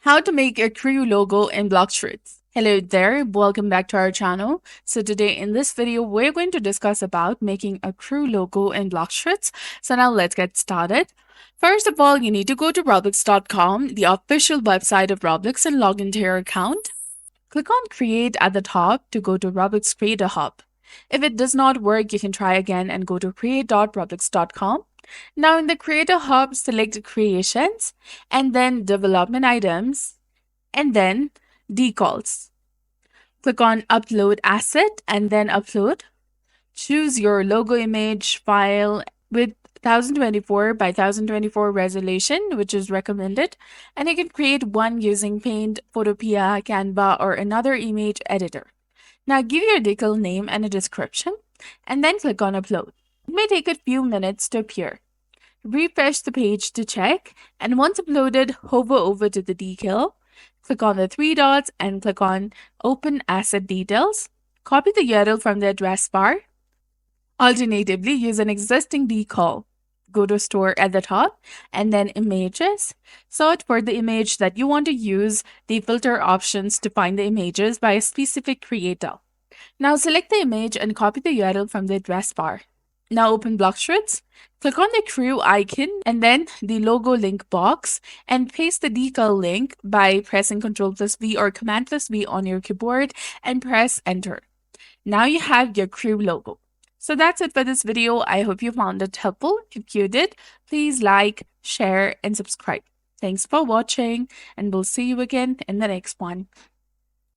How to make a crew logo in Blox Fruits. Hello there, welcome back to our channel. So today in this video, we're going to discuss about making a crew logo in Blox Fruits. So now let's get started. First of all, you need to go to roblox.com, the official website of Roblox, and log into your account. Click on Create at the top to go to Roblox Creator Hub. If it does not work, you can try again and go to create.roblox.com. Now in the Creator Hub, select Creations and then Development Items and then Decals. Click on Upload Asset and then Upload. Choose your logo image file with 1024 by 1024 resolution, which is recommended, and you can create one using Paint, Photopea, Canva, or another image editor. Now give your decal name and a description, and then click on Upload. It may take a few minutes to appear. Refresh the page to check, and once uploaded, hover over to the decal, click on the three dots and click on Open Asset Details. Copy the URL from the address bar. Alternatively, use an existing decal. Go to Store at the top and then Images. Search for the image that you want to use the filter options to find the images by a specific creator. Now select the image and copy the URL from the address bar. Now open Blox Fruits, click on the crew icon and then the logo link box and paste the decal link by pressing Ctrl+V or Command+V on your keyboard and press Enter. Now you have your crew logo. So that's it for this video. I hope you found it helpful. If you did, please like, share, and subscribe. Thanks for watching, and we'll see you again in the next one.